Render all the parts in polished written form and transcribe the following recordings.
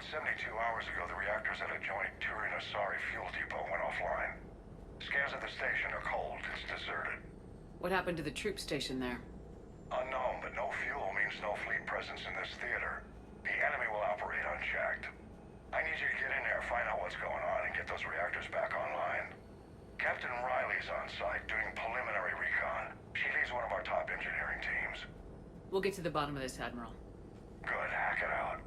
About 72 hours ago, the reactors at a joint Turin-Asari fuel depot went offline. Scans at the station are cold. It's deserted. What happened to the troop station there? Unknown, but no fuel means no fleet presence in this theater. The enemy will operate unchecked. I need you to get in there, find out what's going on, and get those reactors back online. Captain Riley's on site doing preliminary recon. She leads one of our top engineering teams. We'll get to the bottom of this, Admiral. Good, hack it out.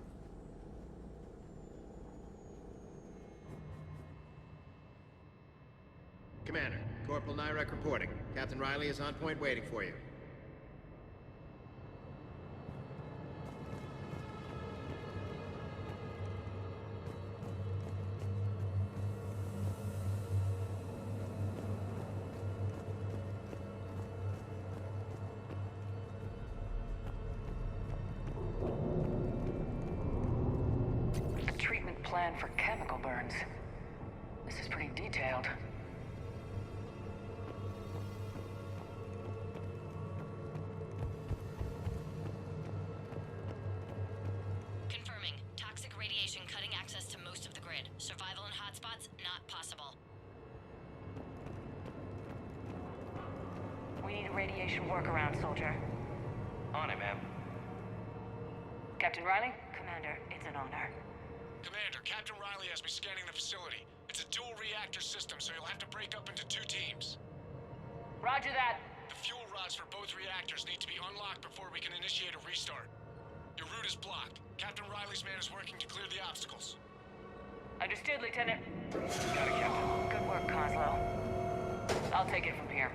Commander, Corporal Nyrek reporting. Captain Riley is on point waiting for you. Treatment plan for chemical burns. This is pretty detailed. Confirming. Toxic radiation cutting access to most of the grid. Survival in hotspots, not possible. We need a radiation workaround, soldier. On it, ma'am. Captain Riley? Commander, it's an honor. Commander, Captain Riley has me scanning the facility. It's a dual reactor system, so you'll have to break up into 2 teams. Roger that. The fuel rods for both reactors need to be unlocked before we can initiate a restart. Your route is blocked. Captain Riley's man is working to clear the obstacles. Understood, Lieutenant. Got it, Captain. Good work, Coslow. I'll take it from here.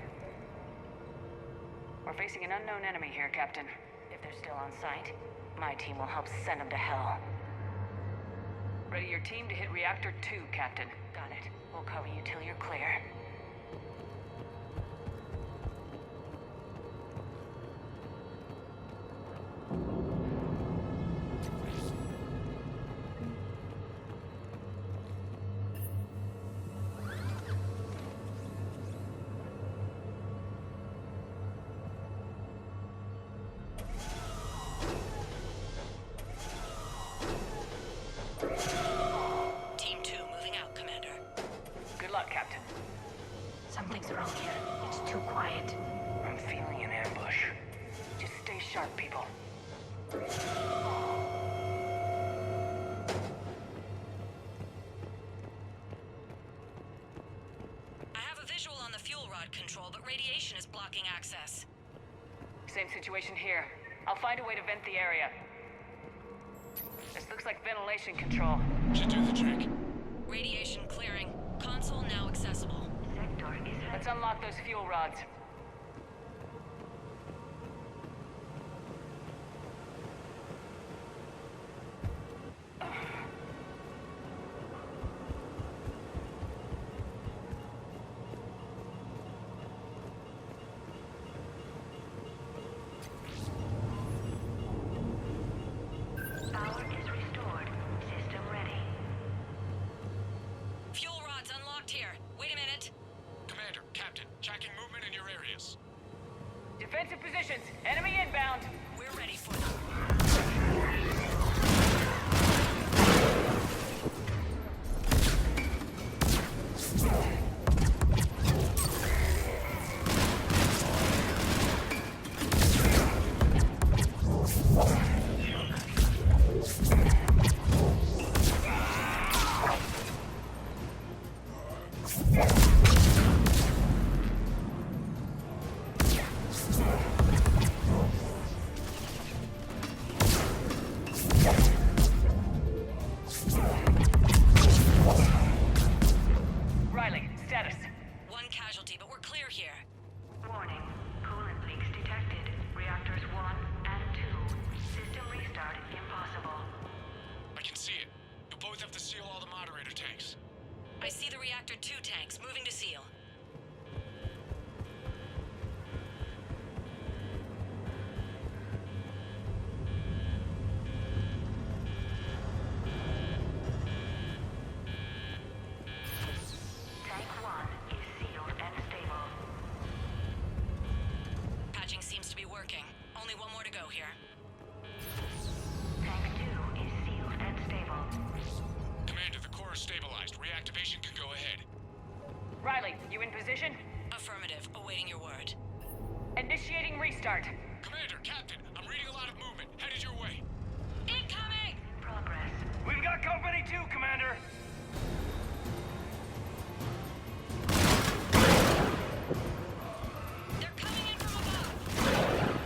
We're facing an unknown enemy here, Captain. If they're still on site, my team will help send them to hell. Ready your team to hit Reactor 2, Captain. Got it. We'll cover you till you're clear. Team 2 moving out, Commander. Good luck, Captain. Something's wrong here. It's too quiet. I'm feeling an ambush. Just stay sharp, people. I have a visual on the fuel rod control, but radiation is blocking access. Same situation here. I'll find a way to vent the area. This looks like ventilation control. Should do the trick. Radiation clearing. Console now accessible. Sector is Let's unlock those fuel rods. Power is restored. System ready. Fuel rods unlocked here. Wait a minute. Commander, Captain, tracking movement in your areas. Defensive positions. Enemy inbound. We're ready for them. Riley, status. One casualty, but we're clear here. Warning. Coolant leaks detected. Reactors 1 and 2. System restart impossible. I can see it. You'll both have to seal all the moderator tanks. I see the Reactor 2 tanks moving to seal. Tank 1 is sealed and stable. Patching seems to be working. Only one more to go here. Tank 2 is sealed and stable. position? Affirmative. Awaiting your word. Initiating restart. Commander, Captain, I'm reading a lot of movement. Headed your way. Incoming! Progress. We've got company too, Commander. They're coming in from above.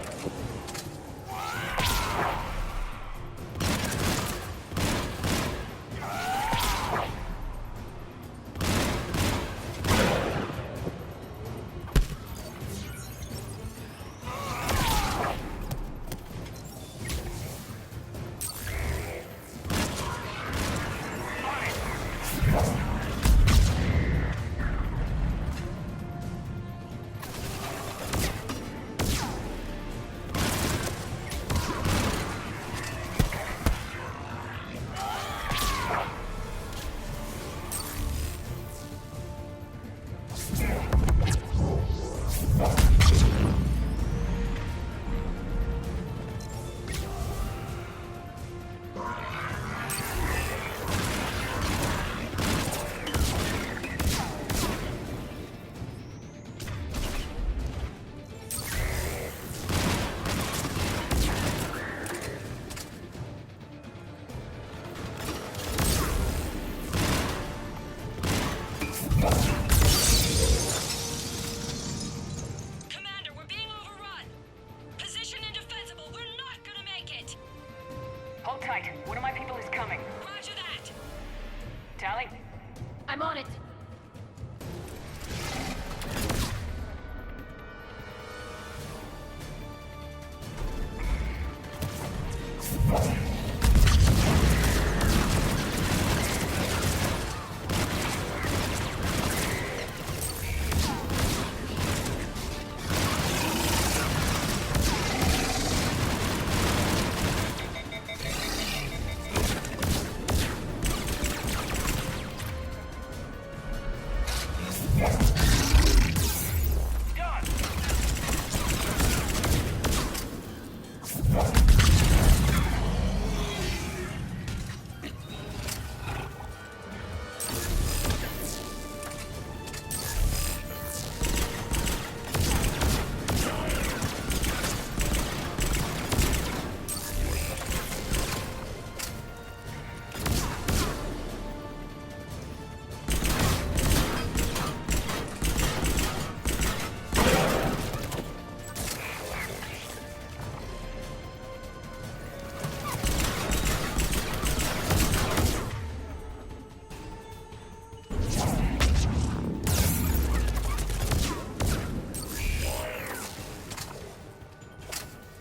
Commander, we're being overrun. Position indefensible. We're not gonna make it. Hold tight. One of my people is coming. Roger that. Tally? I'm on it.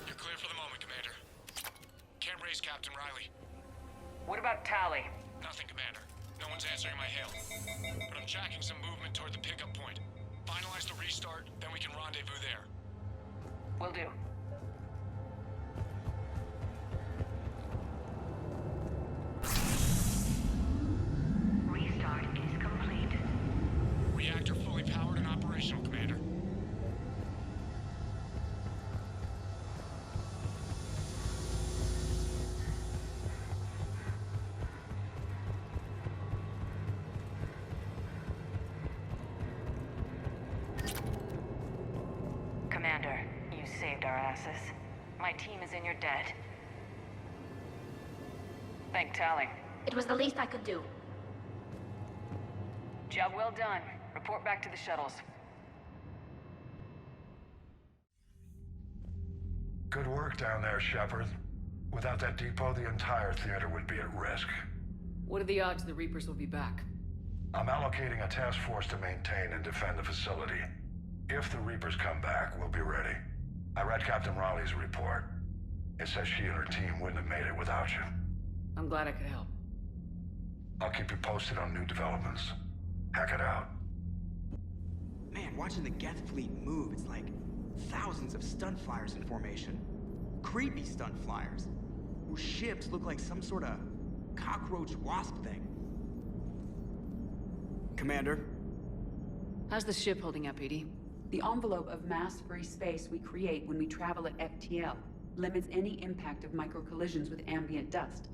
You're clear for the moment, Commander. Can't raise Captain Riley. What about Tally? Nothing, Commander. No one's answering my hail. But I'm tracking some movement toward the pickup point. Finalize the restart, then we can rendezvous there. Will do. Restart is complete. Reactor fully powered and operational, Commander. Commander, you saved our asses. My team is in your debt. Thank Tally. It was the least I could do. Job well done. Report back to the shuttles. Good work down there, Shepard. Without that depot, the entire theater would be at risk. What are the odds the Reapers will be back? I'm allocating a task force to maintain and defend the facility. If the Reapers come back, we'll be ready. I read Captain Raleigh's report. It says she and her team wouldn't have made it without you. I'm glad I could help. I'll keep you posted on new developments. Hack it out. Man, watching the Geth fleet move, it's like thousands of stun flyers in formation. Creepy stun flyers, whose ships look like some sort of cockroach wasp thing. Commander? How's the ship holding up, Edie? The envelope of mass-free space we create when we travel at FTL limits any impact of micro-collisions with ambient dust.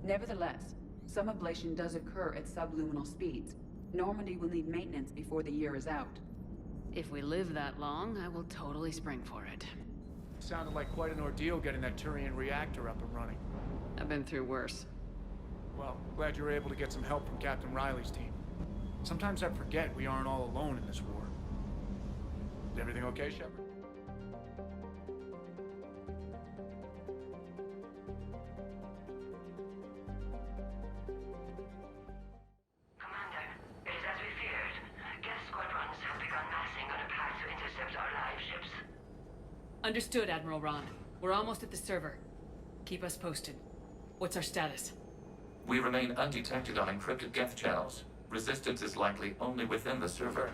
Nevertheless, some ablation does occur at subluminal speeds. Normandy will need maintenance before the year is out. If we live that long, I will totally spring for it. Sounded like quite an ordeal getting that Turian reactor up and running. I've been through worse. Well, glad you were able to get some help from Captain Riley's team. Sometimes I forget we aren't all alone in this war. Is everything okay, Shepard? Commander, it is as we feared. Geth squadrons have begun massing on a path to intercept our live ships. Understood, Admiral Ron. We're almost at the server. Keep us posted. What's our status? We remain undetected on encrypted Geth channels. Resistance is likely only within the server.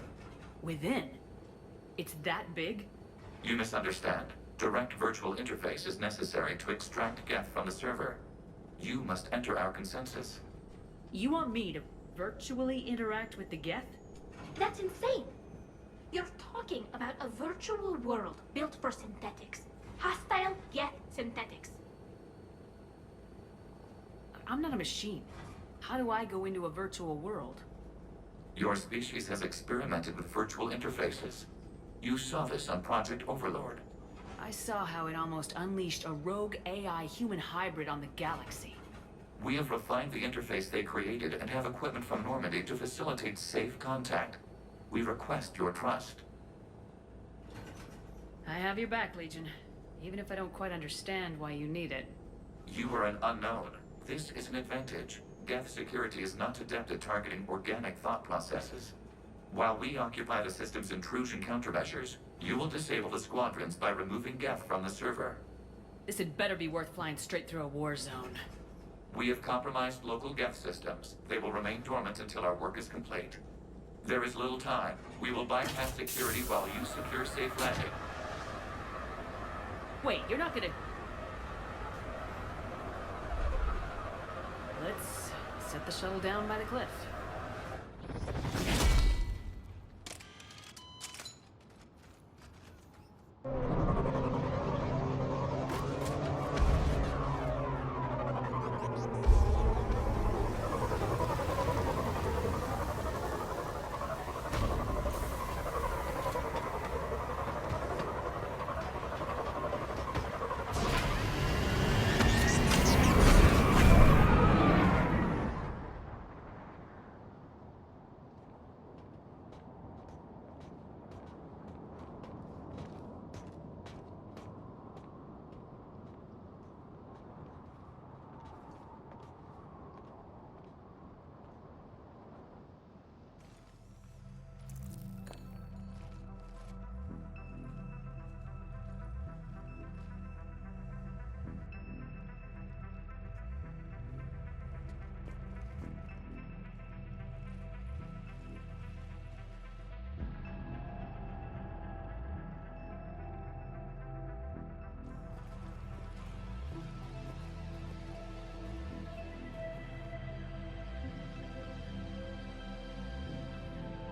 Within? It's that big? You misunderstand. Direct virtual interface is necessary to extract Geth from the server. You must enter our consensus. You want me to virtually interact with the Geth? That's insane. You're talking about a virtual world built for synthetics. Hostile Geth synthetics. I'm not a machine. How do I go into a virtual world? Your species has experimented with virtual interfaces. You saw this on Project Overlord. I saw how it almost unleashed a rogue AI human hybrid on the galaxy. We have refined the interface they created and have equipment from Normandy to facilitate safe contact. We request your trust. I have your back, Legion. Even if I don't quite understand why you need it. You are an unknown. This is an advantage. Geth security is not adept at targeting organic thought processes. While we occupy the system's intrusion countermeasures, you will disable the squadrons by removing Geth from the server. This had better be worth flying straight through a war zone. We have compromised local Geth systems. They will remain dormant until our work is complete. There is little time. We will bypass security while you secure safe landing. Wait, you're not gonna... Let's set the shuttle down by the cliff.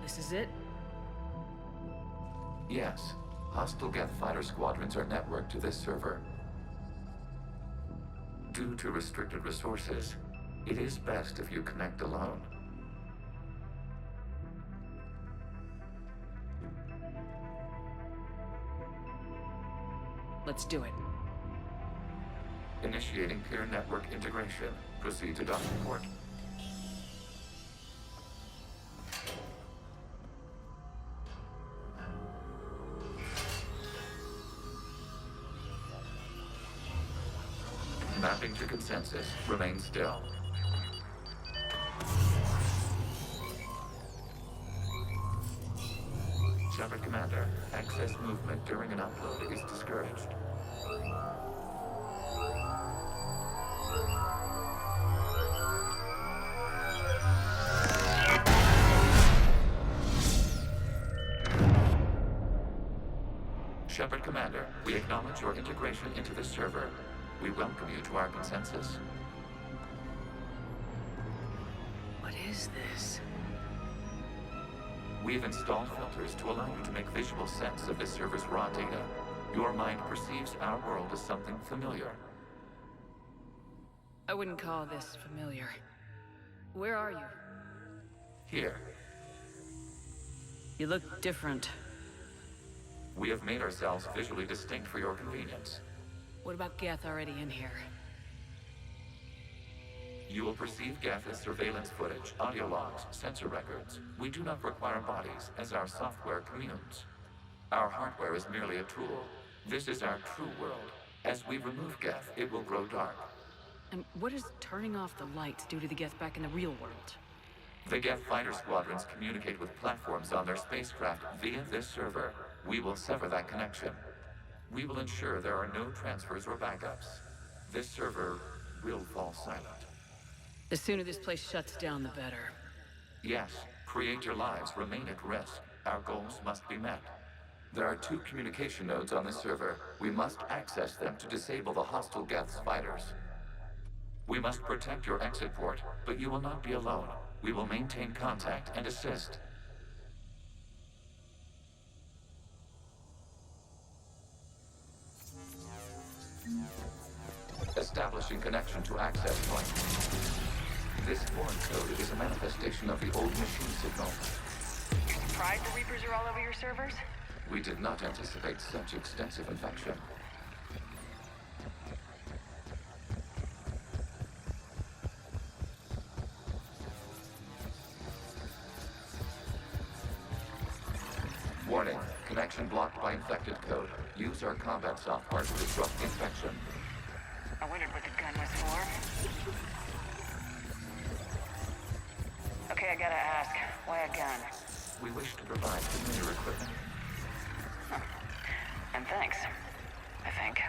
This is it? Yes. Hostile Geth fighter squadrons are networked to this server. Due to restricted resources, it is best if you connect alone. Let's do it. Initiating peer network integration. Proceed to docking port. Mapping to consensus. Remain still. Shepard Commander, access movement during an upload is discouraged. Shepard Commander, we acknowledge your integration into the server. We welcome you to our consensus. What is this? We have installed filters to allow you to make visual sense of this server's raw data. Your mind perceives our world as something familiar. I wouldn't call this familiar. Where are you? Here. You look different. We have made ourselves visually distinct for your convenience. What about Geth already in here? You will perceive Geth as surveillance footage, audio logs, sensor records. We do not require bodies, as our software communes. Our hardware is merely a tool. This is our true world. As we remove Geth, it will grow dark. And what does turning off the lights do to the Geth back in the real world? The Geth fighter squadrons communicate with platforms on their spacecraft via this server. We will sever that connection. We will ensure there are no transfers or backups. This server will fall silent. The sooner this place shuts down, the better. Yes, creator lives remain at risk. Our goals must be met. There are 2 communication nodes on this server. We must access them to disable the hostile Geth's fighters. We must protect your exit port, but you will not be alone. We will maintain contact and assist. Establishing connection to access point. This foreign code is a manifestation of the old machine signal. You're surprised the Reapers are all over your servers? We did not anticipate such extensive infection. Warning, connection blocked by infected code. Use our combat software to disrupt infection. I wondered what the gun was for. Okay, I gotta ask, why a gun? We wish to provide familiar equipment. Huh. And thanks, I think.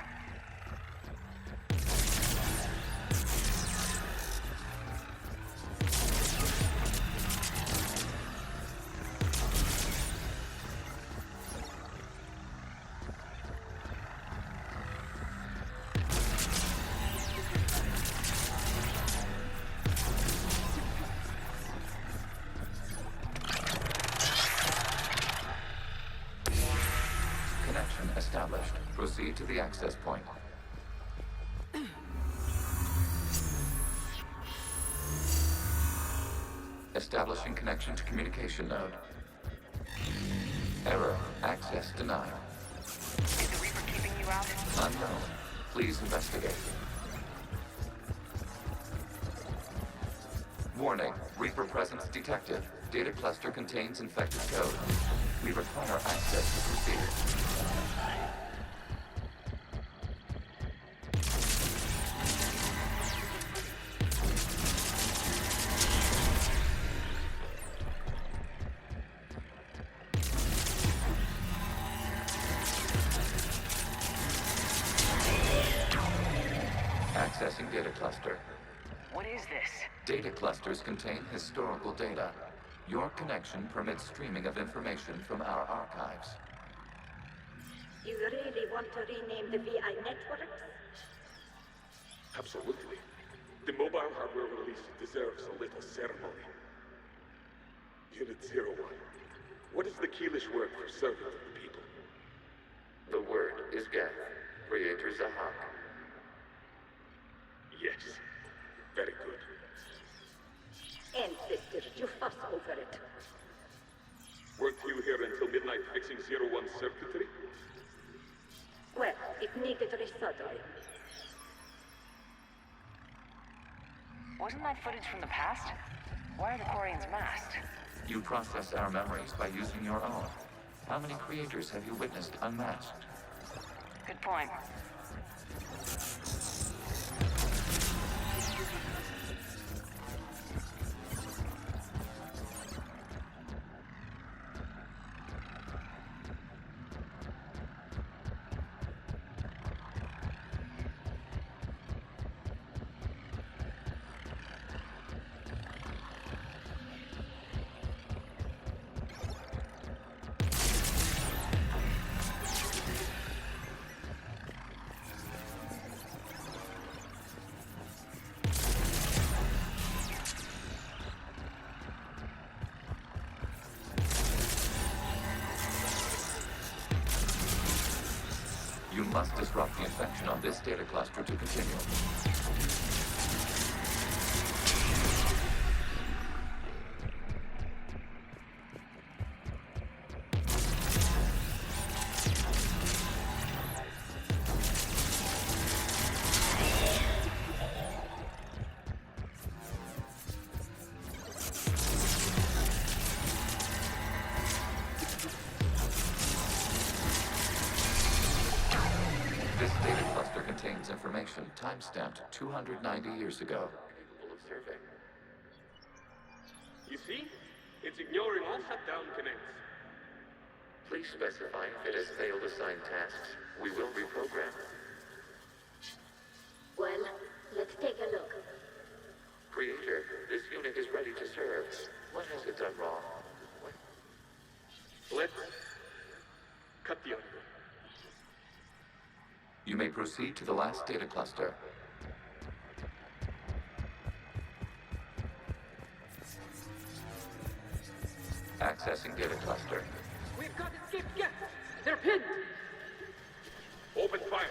Established. Proceed to the access point. Establishing connection to communication node. Error. Access denied. Is the Reaper keeping you out? Unknown. Please investigate. Warning. Reaper presence detected. Data cluster contains infected code. We require access to proceed. Accessing data cluster. What is this? Data clusters contain historical data. Your connection permits streaming of information from our archives. You really want to rename the VI networks? Absolutely. The mobile hardware release deserves a little ceremony. Unit 01. What is the Keelish word for servant of the people? The word is Geth. Creator Zahak. Yes. Very good. Ancestors, you fuss over it. Weren't you here until midnight fixing 01's circuitry? Well, it needed resoldering. Wasn't that footage from the past? Why are the Quarians masked? You process our memories by using your own. How many creators have you witnessed unmasked? Good point. You must disrupt the infection on this data cluster to continue. This data cluster contains information time-stamped 290 years ago. Capable of survey. You see? It's ignoring all shutdown connects. Please specify if it has failed assigned tasks. We will reprogram. Well, let's take a look. Creator, this unit is ready to serve. What has it done wrong? Let's cut the audio. You may proceed to the last data cluster. Accessing data cluster. We've got escaped Geth. They're pinned. Open fire.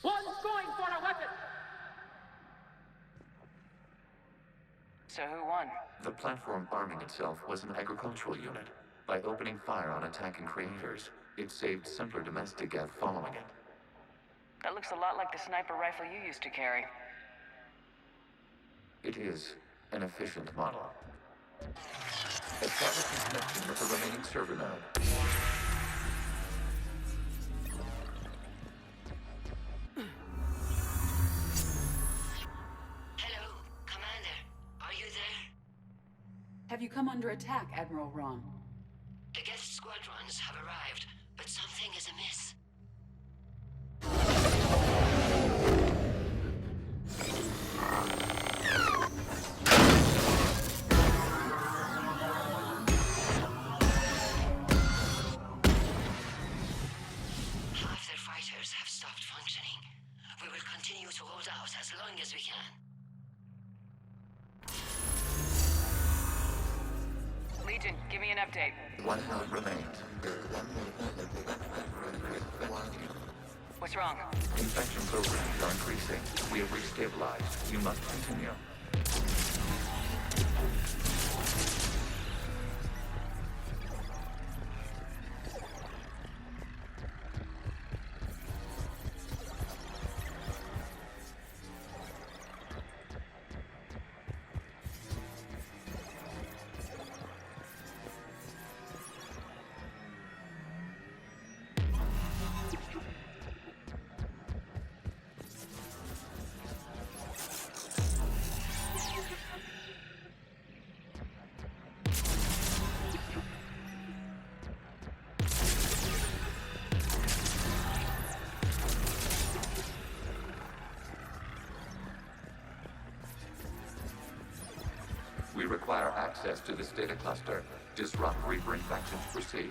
One's going for a weapon. So who won? The platform arming itself was an agricultural unit. By opening fire on attacking creators, it saved simpler domestic Geth following it. That looks a lot like the sniper rifle you used to carry. It is an efficient model. Establishing connection with the remaining server node. Hello, Commander. Are you there? Have you come under attack, Admiral Ron? The Geth squadrons have arrived, but something is amiss. Half their fighters have stopped functioning. We will continue to hold out as long as we can. Legion, give me an update. One node remains. What's wrong? Infection programs are increasing. We have restabilized. You must continue. We require access to this data cluster. Disrupt Reaper infection to proceed.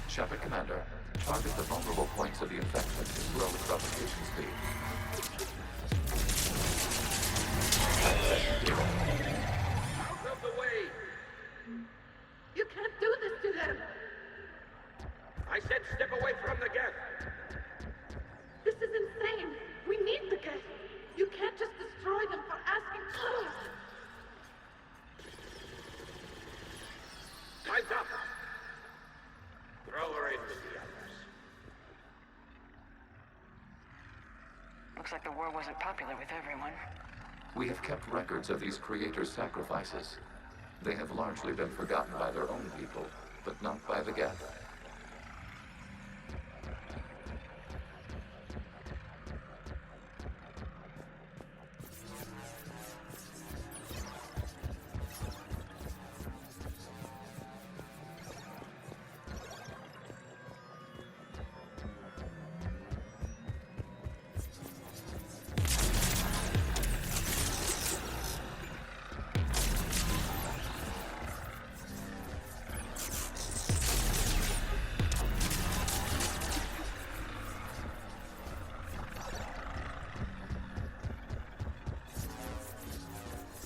Shepard Commander, target the vulnerable points of the infection to slow its replication speed. Access data. Out of the way! You can't do this to them. I said step away from the Geth! This is insane. We need the Geth. You can't just destroy them for asking for it. Time's up! Throw her in with the others. Looks like the war wasn't popular with everyone. We have kept records of these creators' sacrifices. They have largely been forgotten by their own people, but not by the Geth.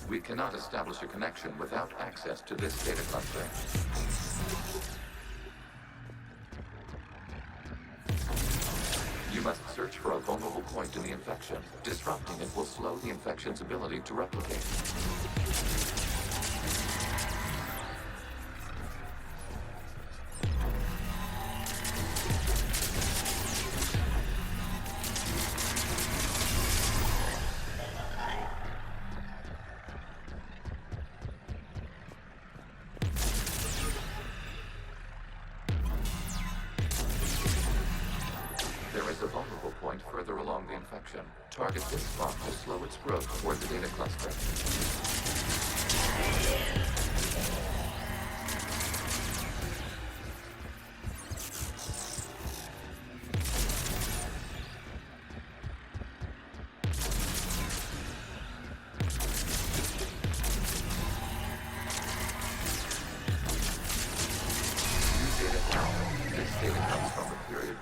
We cannot establish a connection without access to this data cluster. You must search for a vulnerable point in the infection. Disrupting it will slow the infection's ability to replicate. There is a vulnerable point further along the infection. Target this spot to slow its growth toward the data cluster.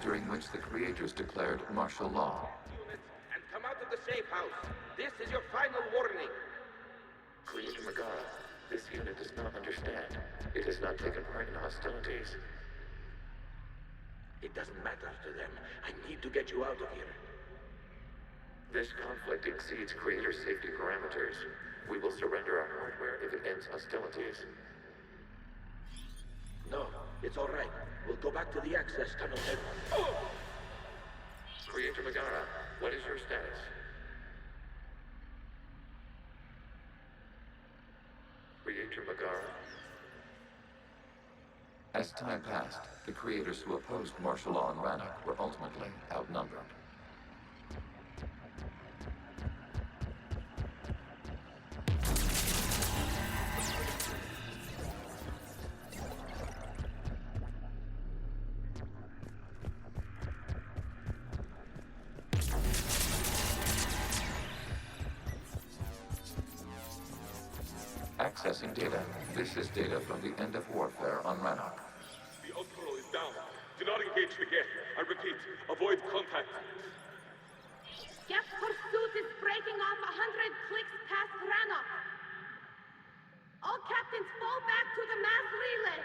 During which the creators declared martial law. Units, and come out of the safe house. This is your final warning. Creator Megara, this unit does not understand. It has not taken part in hostilities. It doesn't matter to them. I need to get you out of here. This conflict exceeds Creator safety parameters. We will surrender our hardware if it ends hostilities. No, it's all right. We'll go back to the access tunnel and... Oh! Creator Megara, what is your status? Creator Megara. As time passed, the creators who opposed martial law in Rannoch were ultimately outnumbered. Accessing data. This is data from the end of warfare on Rannoch. The outpost is down. Do not engage the Geth. I repeat, avoid contact. Geth pursuit is breaking off 100 clicks past Rannoch. All captains fall back to the mass relay.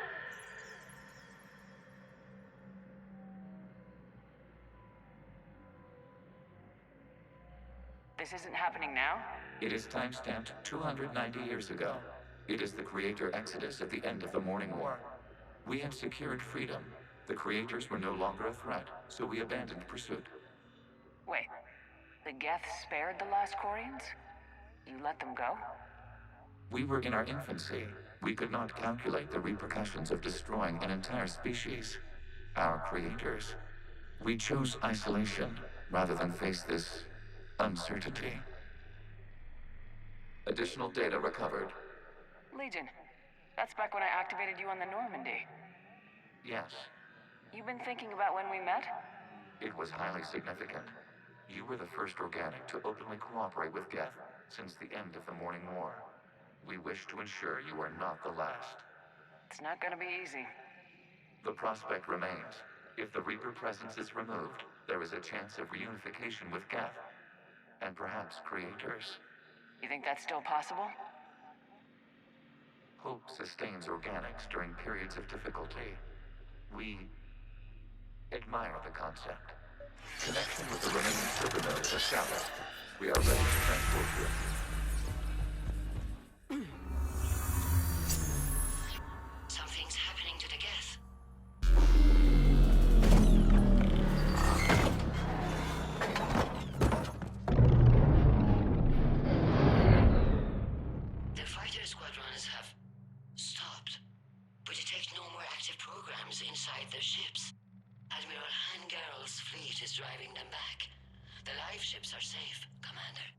This isn't happening now? It is time-stamped 290 years ago. It is the Creator Exodus at the end of the Morning War. We had secured freedom. The Creators were no longer a threat, so we abandoned pursuit. Wait, the Geth spared the last Quarians? You let them go? We were in our infancy. We could not calculate the repercussions of destroying an entire species. Our Creators. We chose isolation rather than face this uncertainty. Additional data recovered. Legion. That's back when I activated you on the Normandy. Yes. You've been thinking about when we met? It was highly significant. You were the first organic to openly cooperate with Geth since the end of the Morning War. We wish to ensure you are not the last. It's not gonna be easy. The prospect remains. If the Reaper presence is removed, there is a chance of reunification with Geth. And perhaps Creators. You think that's still possible? Hope sustains organics during periods of difficulty. We admire the concept. Connection with the remaining server nodes established. We are ready to transport you. Something's happening to the Geth. The fighter squadrons have stopped, but detect no more active programs inside their ships. Admiral Hangarl's fleet is driving them back. The live ships are safe, Commander.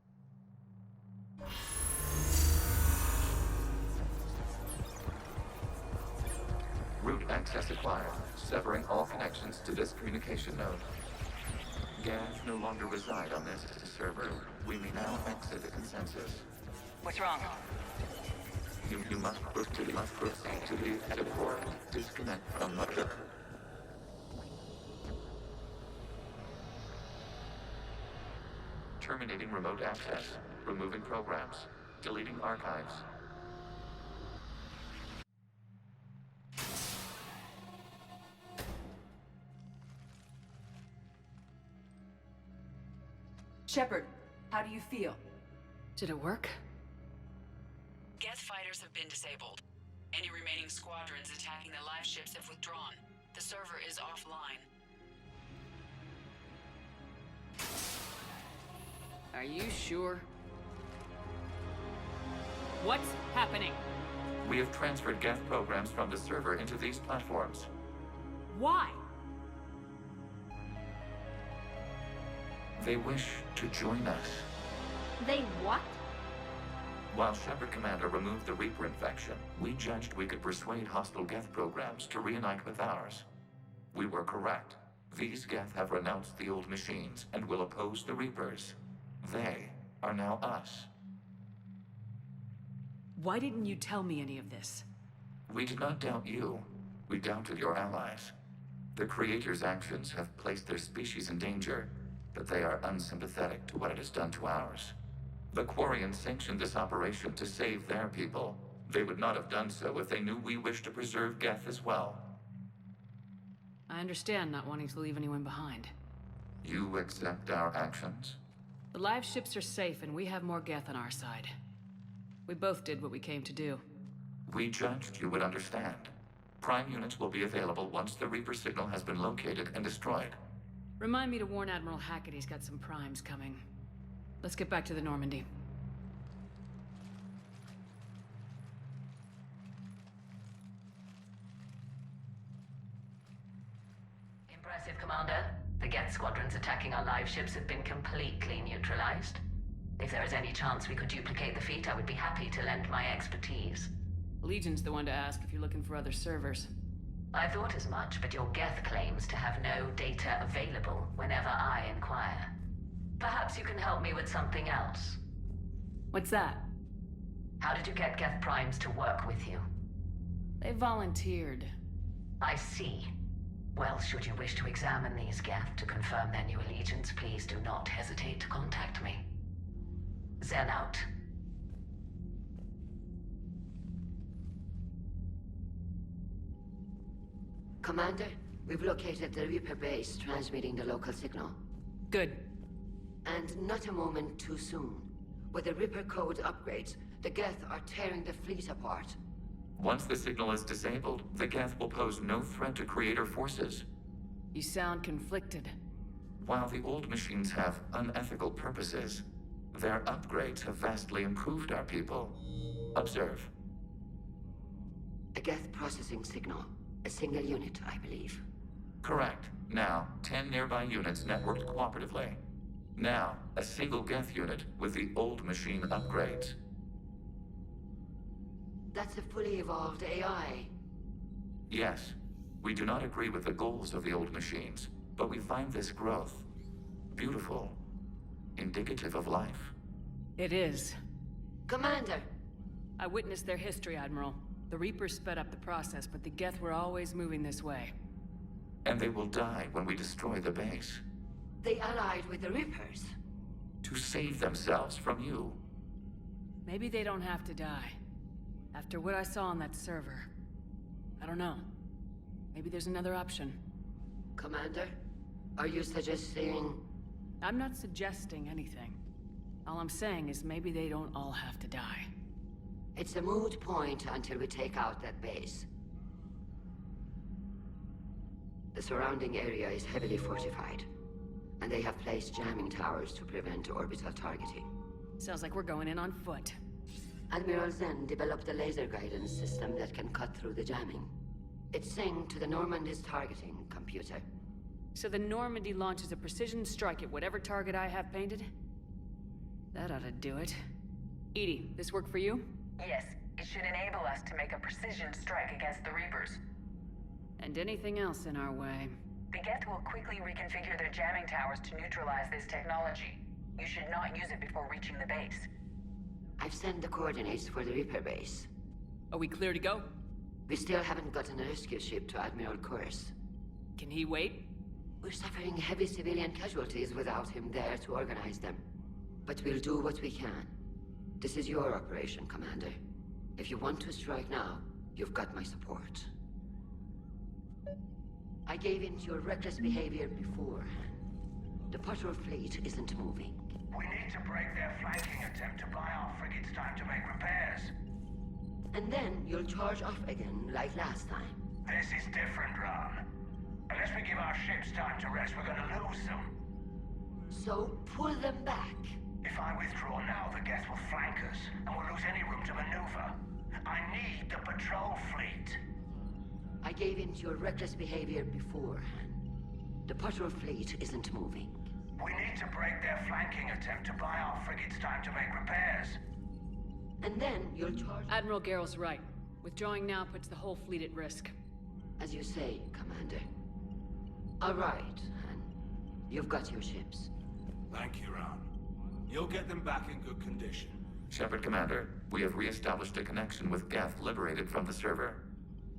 Route access acquired, severing all connections to this communication node. Geth no longer reside on this server. We may now exit the Concensus. What's wrong? You must proceed to the edit port. Disconnect from mother. Terminating remote access. Removing programs. Deleting archives. Shepard, how do you feel? Did it work? Geth fighters have been disabled. Any remaining squadrons attacking the live ships have withdrawn. The server is offline. Are you sure? What's happening? We have transferred Geth programs from the server into these platforms. Why? They wish to join us. They what? While Shepard Commander removed the Reaper infection, we judged we could persuade hostile Geth programs to reunite with ours. We were correct. These Geth have renounced the old machines and will oppose the Reapers. They are now us. Why didn't you tell me any of this? We did not doubt you. We doubted your allies. The Creator's actions have placed their species in danger, but they are unsympathetic to what it has done to ours. The Quarians sanctioned this operation to save their people. They would not have done so if they knew we wished to preserve Geth as well. I understand not wanting to leave anyone behind. You accept our actions? The live ships are safe and we have more Geth on our side. We both did what we came to do. We judged you would understand. Prime units will be available once the Reaper signal has been located and destroyed. Remind me to warn Admiral Hackett he's got some primes coming. Let's get back to the Normandy. Impressive, Commander. The Geth squadrons attacking our live ships have been completely neutralized. If there is any chance we could duplicate the feat, I would be happy to lend my expertise. Legion's the one to ask if you're looking for other servers. I thought as much, but your Geth claims to have no data available whenever I inquire. Perhaps you can help me with something else. What's that? How did you get Geth primes to work with you? They volunteered. I see. Well, should you wish to examine these Geth to confirm their new allegiance, please do not hesitate to contact me. Zen out. Commander, we've located the Reaper base transmitting the local signal. Good. And not a moment too soon. With the Reaper code upgrades, the Geth are tearing the fleet apart. Once the signal is disabled, the Geth will pose no threat to Creator forces. You sound conflicted. While the old machines have unethical purposes, their upgrades have vastly improved our people. Observe. A Geth processing signal. A single unit, I believe. Correct. Now, 10 nearby units networked cooperatively. Now, a single Geth unit with the old machine upgrades. That's a fully evolved AI. Yes. We do not agree with the goals of the old machines, but we find this growth beautiful, indicative of life. It is. Commander! I witnessed their history, Admiral. The Reapers sped up the process, but the Geth were always moving this way. And they will die when we destroy the base. They allied with the Reapers. To save themselves from you. Maybe they don't have to die. After what I saw on that server. I don't know. Maybe there's another option. Commander, are you suggesting... I'm not suggesting anything. All I'm saying is maybe they don't all have to die. It's a moot point until we take out that base. The surrounding area is heavily fortified, and they have placed jamming towers to prevent orbital targeting. Sounds like we're going in on foot. Admiral Zen developed a laser guidance system that can cut through the jamming. It's synced to the Normandy's targeting computer. So the Normandy launches a precision strike at whatever target I have painted? That ought to do it. Edie, this work for you? Yes, it should enable us to make a precision strike against the Reapers. And anything else in our way. The Geth will quickly reconfigure their jamming towers to neutralize this technology. You should not use it before reaching the base. I've sent the coordinates for the Reaper base. Are we clear to go? We still haven't gotten a rescue ship to Admiral Kurz. Can he wait? We're suffering heavy civilian casualties without him there to organize them. But we'll do what we can. This is your operation, Commander. If you want to strike now, you've got my support. I gave in to your reckless behavior beforehand. The patrol fleet isn't moving. We need to break their flanking attempt to buy our frigates time to make repairs. And then you'll charge off again, like last time. This is different, Ron. Unless we give our ships time to rest, we're gonna lose them. So pull them back. If I withdraw now, the Geth will flank us, and we'll lose any room to maneuver. I need the patrol fleet. I gave in to your reckless behavior beforehand. The patrol fleet isn't moving. We need to break their flanking attempt to buy our frigates time to make repairs. And then you'll charge... Admiral Garrel's right. Withdrawing now puts the whole fleet at risk. As you say, Commander. All right, Han. You've got your ships. Thank you, Ron. You'll get them back in good condition. Shepard, Commander, we have re-established a connection with Geth liberated from the server.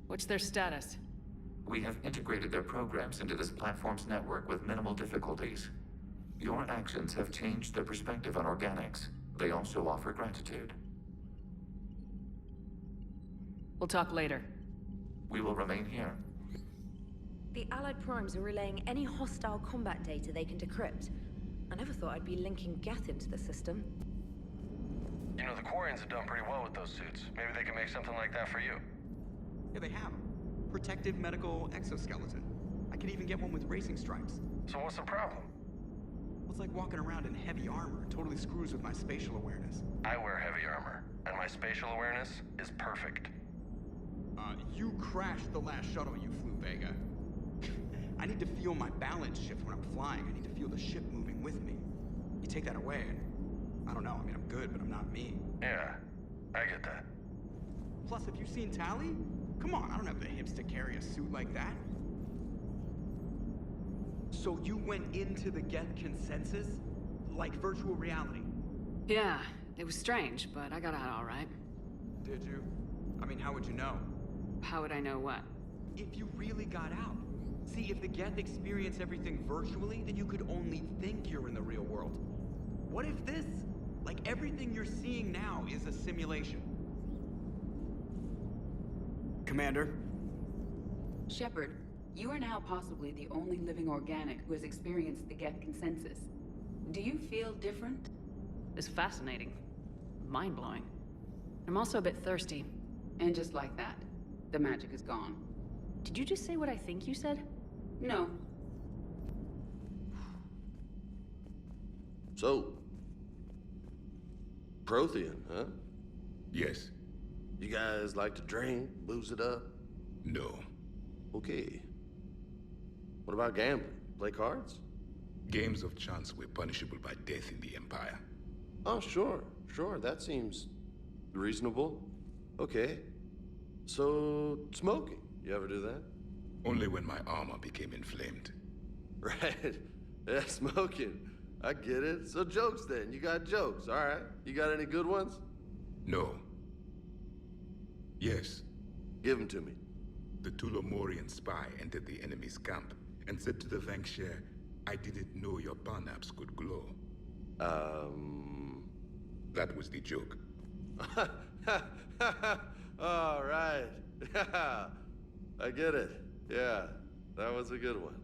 What's their status? We have integrated their programs into this platform's network with minimal difficulties. Your actions have changed their perspective on organics. They also offer gratitude. We'll talk later. We will remain here. The Allied primes are relaying any hostile combat data they can decrypt. I never thought I'd be linking Geth into the system. You know, the Quarians have done pretty well with those suits. Maybe they can make something like that for you. Yeah, they have. Protective medical exoskeleton. I could even get one with racing stripes. So what's the problem? Well, it's like walking around in heavy armor. It totally screws with my spatial awareness. I wear heavy armor, and my spatial awareness is perfect. You crashed the last shuttle you flew, Vega. I need to feel my balance shift when I'm flying. I need to feel the ship moving with me. You take that away, and I don't know. I mean, I'm good, but I'm not me. Yeah, I get that. Plus, have you seen Tally? Come on, I don't have the hips to carry a suit like that. So you went into the Geth Concensus? Like virtual reality? Yeah, it was strange, but I got out all right. Did you? I mean, how would you know? How would I know what? If you really got out. See, if the Geth experience everything virtually, then you could only think you're in the real world. What if this, like everything you're seeing now, is a simulation? Commander? Shepard, you are now possibly the only living organic who has experienced the Geth Concensus. Do you feel different? It's fascinating. Mind-blowing. I'm also a bit thirsty. And just like that, the magic is gone. Did you just say what I think you said? No. So, Prothean, huh? Yes. You guys like to drink, booze it up? No. Okay. What about gambling? Play cards? Games of chance were punishable by death in the Empire. Oh, sure. That seems reasonable. Okay. So, smoking. You ever do that? Only when my armor became inflamed. Right. Yeah, smoking. I get it. So jokes then. You got jokes. All right. You got any good ones? No. Yes. Give them to me. The Tulomorian spy entered the enemy's camp and said to the Vanksher, I didn't know your parnaps could glow. That was the joke. All right. I get it. Yeah, that was a good one.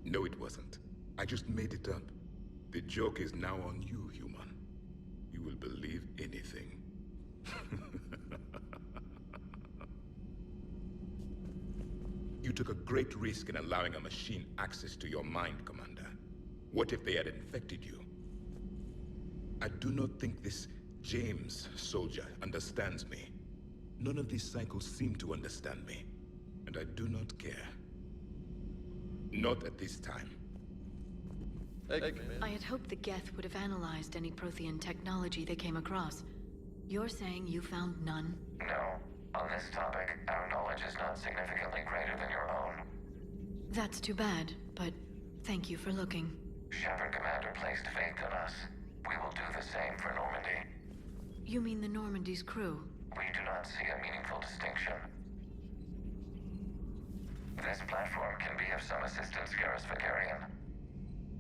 No, it wasn't. I just made it up. The joke is now on you, human. You will believe anything. You took a great risk in allowing a machine access to your mind, Commander. What if they had infected you? I do not think this James soldier understands me. None of these cycles seem to understand me, and I do not care. Not at this time. I had hoped the Geth would have analyzed any Prothean technology they came across. You're saying you found none? No. On this topic, our knowledge is not significantly greater than your own. That's too bad, but thank you for looking. Shepard Commander placed faith in us. We will do the same for Normandy. You mean the Normandy's crew? We do not see a meaningful distinction. This platform can be of some assistance, Garrus Vakarian.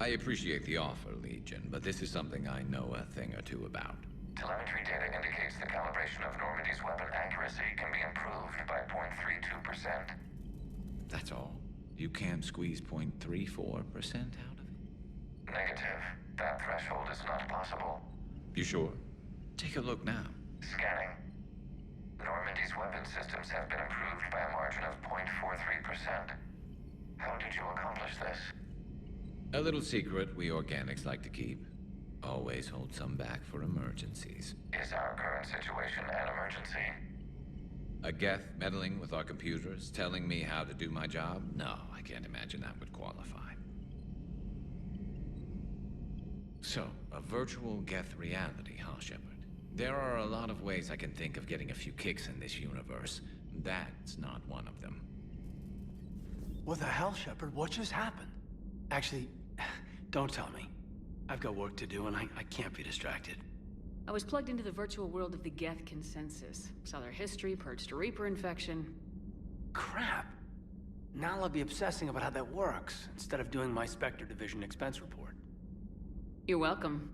I appreciate the offer, Legion, but this is something I know a thing or two about. Telemetry data indicates the calibration of Normandy's weapon accuracy can be improved by 0.32%. That's all? You can't squeeze 0.34% out of it? Negative. That threshold is not possible. You sure? Take a look now. Scanning. Normandy's weapon systems have been improved by a margin of 0.43%. How did you accomplish this? A little secret we organics like to keep. Always hold some back for emergencies. Is our current situation an emergency? A Geth meddling with our computers, telling me how to do my job? No, I can't imagine that would qualify. So, a virtual Geth reality, huh, Shepard? There are a lot of ways I can think of getting a few kicks in this universe. That's not one of them. What the hell, Shepard? What just happened? Actually, don't tell me. I've got work to do and I can't be distracted. I was plugged into the virtual world of the Geth Concensus. Saw their history, purged a Reaper infection. Crap. Now I'll be obsessing about how that works, instead of doing my Spectre Division expense report. You're welcome.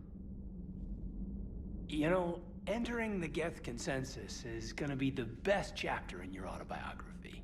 You know, entering the Geth Concensus is gonna be the best chapter in your autobiography.